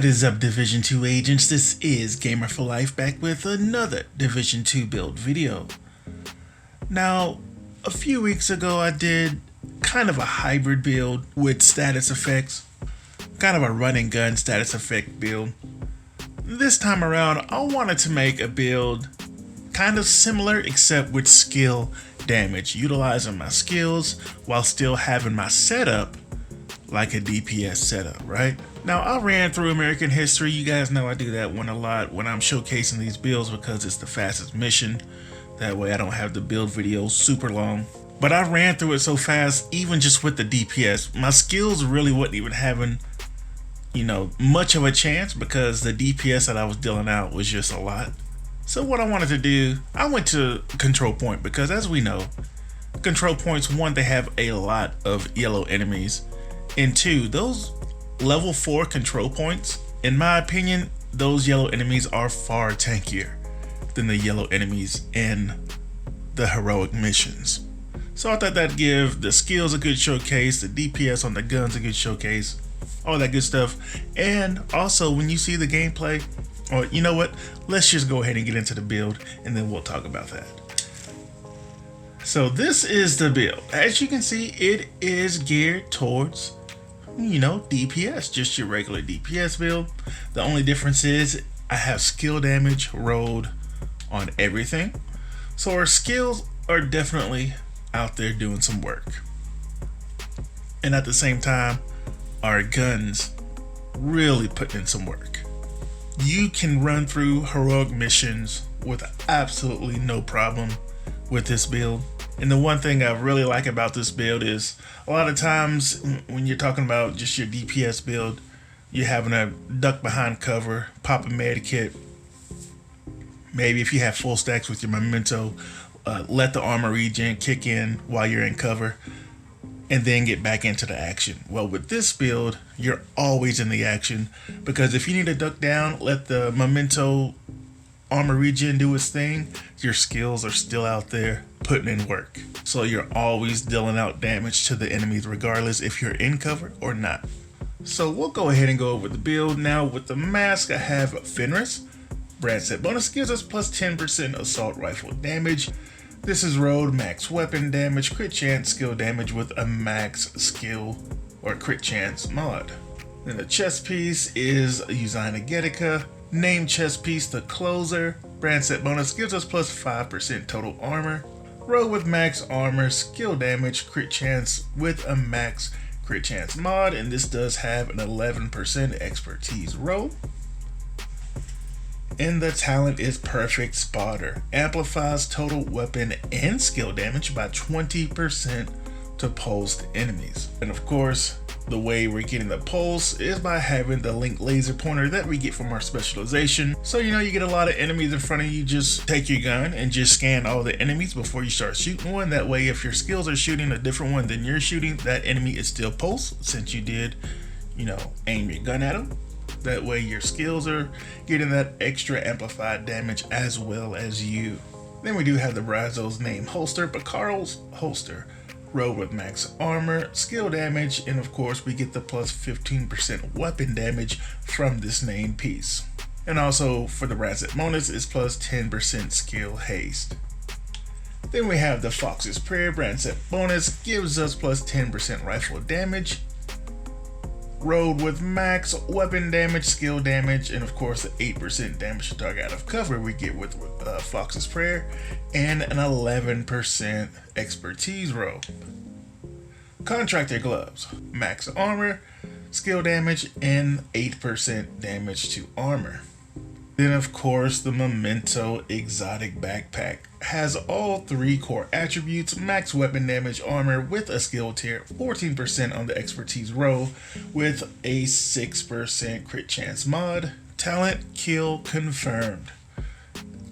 is up, Division 2 agents? This is Gamer for Life back with another Division 2 build video. Now, a few weeks ago I did kind of a hybrid build with status effects, kind of a run and gun status effect build. This time around I wanted to make a build kind of similar except with skill damage, utilizing my skills while still having my setup like a DPS setup, right? Now, I ran through American history. You guys know I do that one a lot when I'm showcasing these builds because it's the fastest mission. That way I don't have the build videos super long. But I ran through it so fast, even just with the DPS. My skills really wasn't even having, much of a chance because the DPS that I was dealing out was just a lot. So what I wanted to do, I went to control point because as we know, control points, one, they have a lot of yellow enemies. And two, those level 4 control points, in my opinion, those yellow enemies are far tankier than the yellow enemies in the heroic missions. So I thought that'd give the skills a good showcase, the DPS on the guns a good showcase, all that good stuff. And also when you see the gameplay, or you know what, let's just go ahead and get into the build and then we'll talk about that. So this is the build. As you can see, it is geared towards DPS, just your regular DPS build. The only difference is I have skill damage rolled on everything. So our skills are definitely out there doing some work. And at the same time, our guns really putting in some work. You can run through heroic missions with absolutely no problem with this build. And the one thing I really like about this build is a lot of times when you're talking about just your DPS build, you're having to duck behind cover, pop a med kit. Maybe if you have full stacks with your memento, let the armor regen kick in while you're in cover and then get back into the action. Well, with this build, you're always in the action because if you need to duck down, let the memento armor regen do its thing, your skills are still out there putting in work. So you're always dealing out damage to the enemies regardless if you're in cover or not. So we'll go ahead and go over the build. Now with the mask, I have Fenris. Brand set bonus gives us plus 10% assault rifle damage. This is rolled max weapon damage, crit chance, skill damage with a max skill or crit chance mod. Then the chest piece is Usaina Getica. Name chest piece, the closer. Brand set bonus gives us plus 5% total armor. Roll with max armor, skill damage, crit chance with a max crit chance mod. And this does have an 11% expertise roll. And the talent is Perfect Spotter. Amplifies total weapon and skill damage by 20% to pulsed enemies. And of course, the way we're getting the pulse is by having the link laser pointer that we get from our specialization. So you get a lot of enemies in front of you, just take your gun and just scan all the enemies before you start shooting one. That way if your skills are shooting a different one than you're shooting, that enemy is still pulse since you did, aim your gun at them. That way your skills are getting that extra amplified damage as well as you. Then we do have the Brazos name holster, Bacaro's holster. Roll with max armor, skill damage, and of course we get the plus 15% weapon damage from this name piece. And also for the Razet bonus is plus 10% skill haste. Then we have the Fox's Prayer brand set bonus, gives us plus 10% rifle damage. Rolled with max weapon damage, skill damage, and of course the 8% damage to target out of cover we get with Fox's Prayer, and an 11% expertise roll. Contractor gloves, max armor, skill damage, and 8% damage to armor. Then of course the Memento exotic backpack has all 3 core attributes, max weapon damage, armor with a skill tier, 14% on the expertise roll with a 6% crit chance mod. Talent kill confirmed.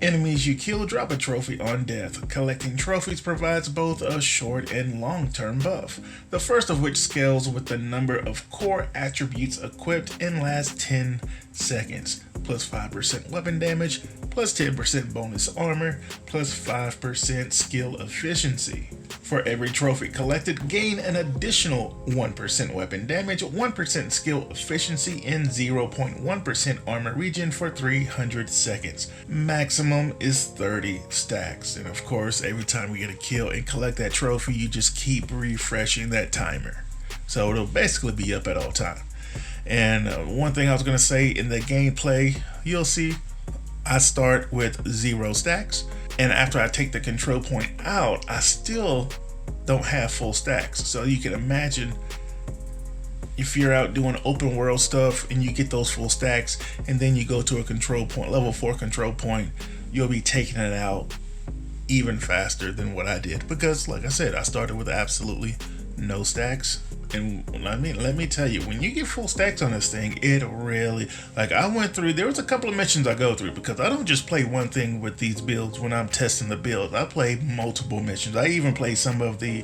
Enemies you kill drop a trophy on death. Collecting trophies provides both a short and long-term buff, the first of which scales with the number of core attributes equipped and lasts 10 seconds, plus 5% weapon damage, plus 10% bonus armor, plus 5% skill efficiency. For every trophy collected, gain an additional 1% weapon damage, 1% skill efficiency, and 0.1% armor regen for 300 seconds. Maximum is 30 stacks. And of course, every time we get a kill and collect that trophy, you just keep refreshing that timer. So it'll basically be up at all time. And one thing I was going to say, in the gameplay, you'll see I start with 0 stacks. And after I take the control point out, I still don't have full stacks. So you can imagine if you're out doing open world stuff and you get those full stacks and then you go to a control point, level 4 control point, you'll be taking it out even faster than what I did. Because like I said, I started with absolutely no stacks. And let me tell you, when you get full stacks on this thing, it really, like I went through, there was a couple of missions I go through because I don't just play one thing with these builds when I'm testing the build. I play multiple missions. I even play some of the,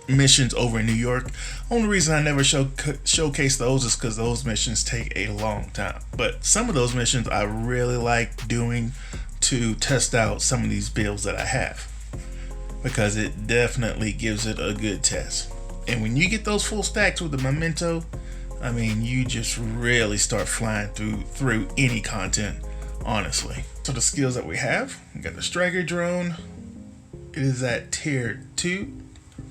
missions over in New York. Only reason I never showcase those is because those missions take a long time. But some of those missions I really like doing to test out some of these builds that I have, because it definitely gives it a good test. And when you get those full stacks with the memento, I mean, you just really start flying through any content, honestly. So the skills that we have, we got the striker drone. It is at tier 2,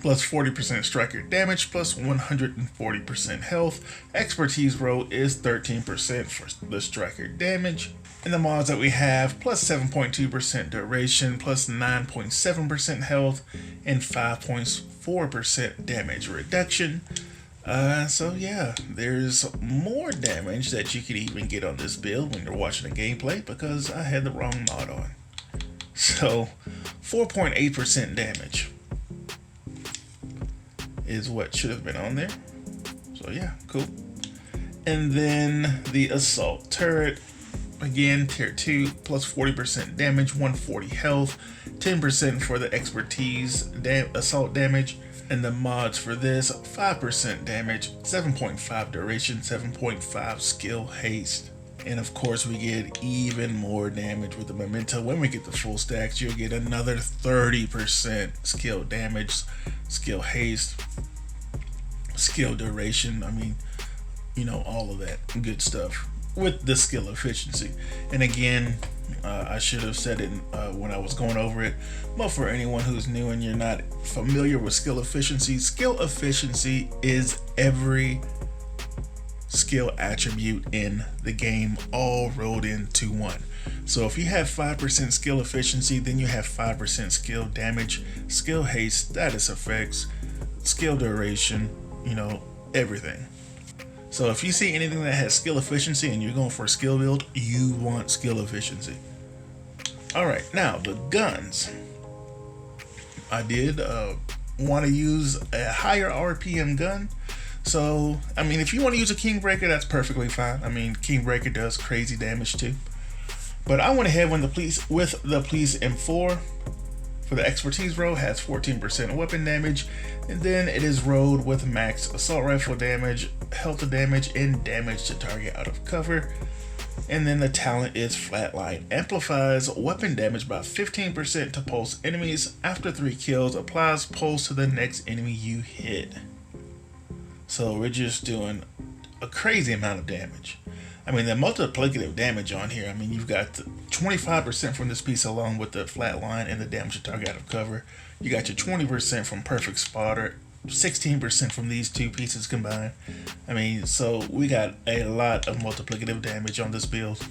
plus 40% striker damage, plus 140% health. Expertise roll is 13% for the striker damage. And the mods that we have, plus 7.2% duration, plus 9.7% health, and 5.4% damage reduction. So yeah, there's more damage that you could even get on this build when you're watching the gameplay, because I had the wrong mod on. So 4.8% damage is what should have been on there. So yeah, cool. And then the assault turret. Again, tier 2, plus 40% damage, 140 health, 10% for the expertise assault damage, and the mods for this, 5% damage, 7.5 duration, 7.5 skill haste. And of course, we get even more damage with the memento. When we get the full stacks, you'll get another 30% skill damage, skill haste, skill duration. I mean, you know, all of that good stuff with the skill efficiency. And again, I should have said it when I was going over it, but for anyone who's new and you're not familiar with skill efficiency is every skill attribute in the game all rolled into one. So if you have 5% skill efficiency, then you have 5% skill damage, skill haste, status effects, skill duration, you know, everything. So if you see anything that has skill efficiency and you're going for a skill build, you want skill efficiency. Alright, now the guns. I did want to use a higher RPM gun. So, I mean, if you want to use a Kingbreaker, that's perfectly fine. I mean, Kingbreaker does crazy damage too. But I went ahead with the Police M4 for the expertise roll, has 14% weapon damage, and then it is rolled with max assault rifle damage, health damage, and damage to target out of cover. And then the talent is Flatline, amplifies weapon damage by 15% to pulse enemies. After 3 kills, applies pulse to the next enemy you hit. So we're just doing a crazy amount of damage. I mean, the multiplicative damage on here, I mean, you've got 25% from this piece alone with the flat line and the damage to target out of cover. You got your 20% from perfect spotter, 16% from these two pieces combined. I mean, so we got a lot of multiplicative damage on this build.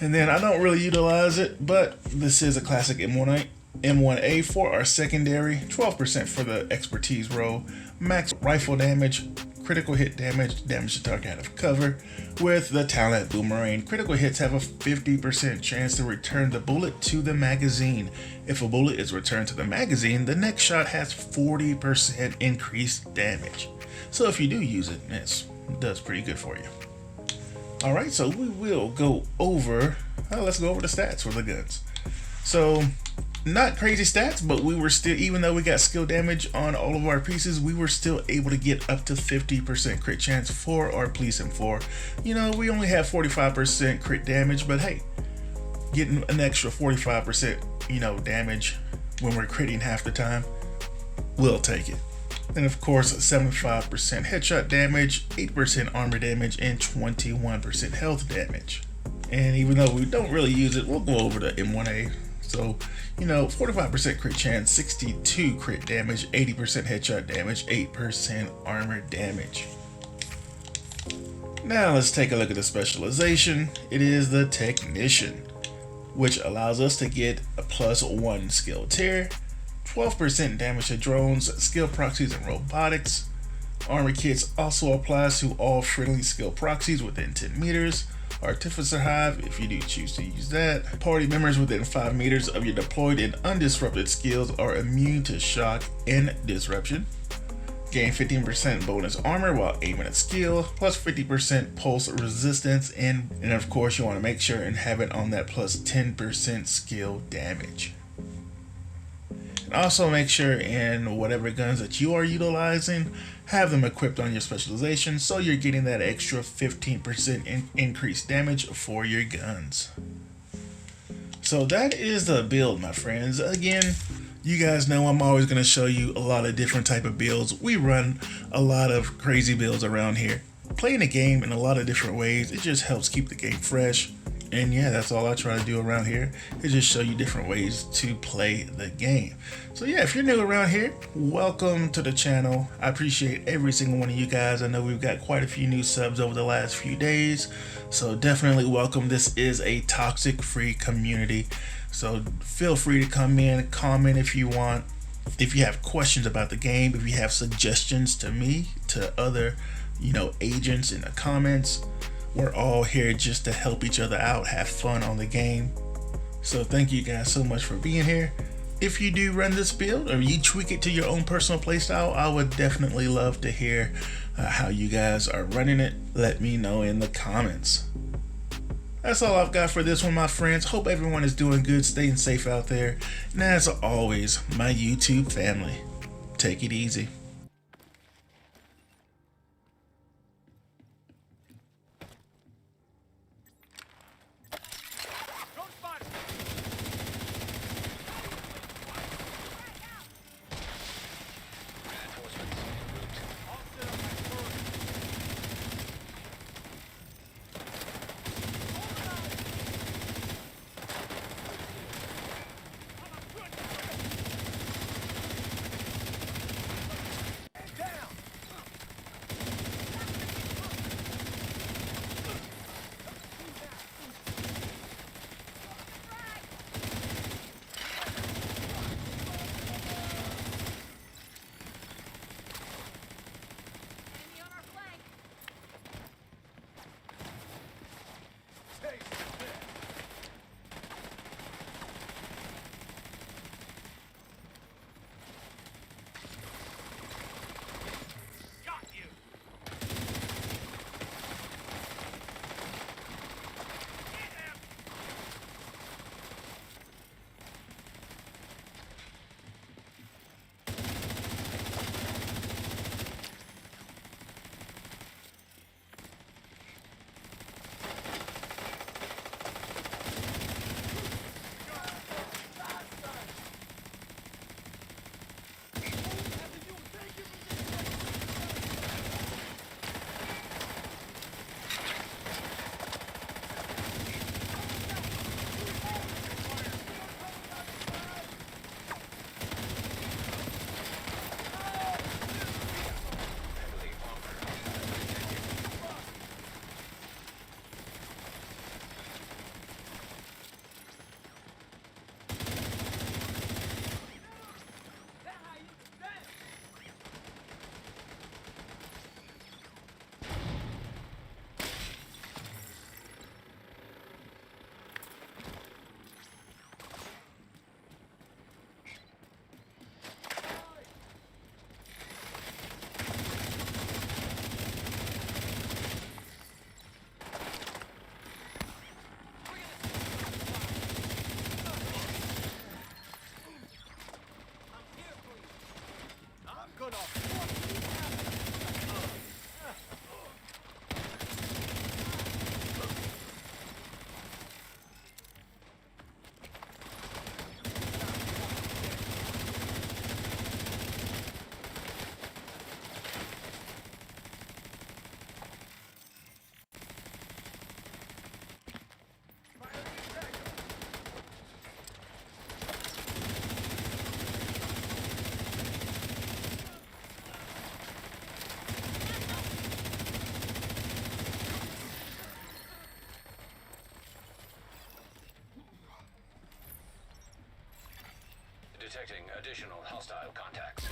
And then I don't really utilize it, but this is a classic M1A for our secondary, 12% for the expertise roll, max rifle damage, critical hit damage, damage to target out of cover. With the talent Boomerang, critical hits have a 50% chance to return the bullet to the magazine. If a bullet is returned to the magazine, the next shot has 40% increased damage. So if you do use it, it does pretty good for you. Alright, so we will go over, let's go over the stats for the guns. So, not crazy stats, but we were still, even though we got skill damage on all of our pieces, we were still able to get up to 50% crit chance for our Police M4. You know, we only have 45% crit damage, but hey, getting an extra 45%, you know, damage when we're critting half the time, we'll take it. And of course, 75% headshot damage, 8% armor damage, and 21% health damage. And even though we don't really use it, we'll go over the M1A. So, 45% crit chance, 62 crit damage, 80% headshot damage, 8% armor damage. Now let's take a look at the specialization. It is the Technician, which allows us to get a +1 skill tier, 12% damage to drones, skill proxies, and robotics. Armor kits also applies to all friendly skill proxies within 10 meters. Artificer Hive, if you do choose to use that. Party members within 5 meters of your deployed and undisrupted skills are immune to shock and disruption. Gain 15% bonus armor while aiming at skill, plus 50% pulse resistance, and of course you want to make sure and have it on that plus 10% skill damage. And also make sure in whatever guns that you are utilizing, have them equipped on your specialization so you're getting that extra 15% increased damage for your guns. So that is the build, my friends. Again, you guys know I'm always going to show you a lot of different type of builds. We run a lot of crazy builds around here. Playing the game in a lot of different ways, it just helps keep the game fresh. And yeah, that's all I try to do around here, is just show you different ways to play the game. So yeah, if you're new around here, welcome to the channel. I appreciate every single one of you guys. I know we've got quite a few new subs over the last few days, so definitely welcome. This is a toxic free community, so feel free to come in, comment if you want. If you have questions about the game, if you have suggestions to me, to other, agents in the comments, we're all here just to help each other out, have fun on the game. So thank you guys so much for being here. If you do run this build or you tweak it to your own personal playstyle, I would definitely love to hear how you guys are running it. Let me know in the comments. That's all I've got for this one, my friends. Hope everyone is doing good, staying safe out there. And as always, my YouTube family, take it easy. Detecting additional hostile contacts.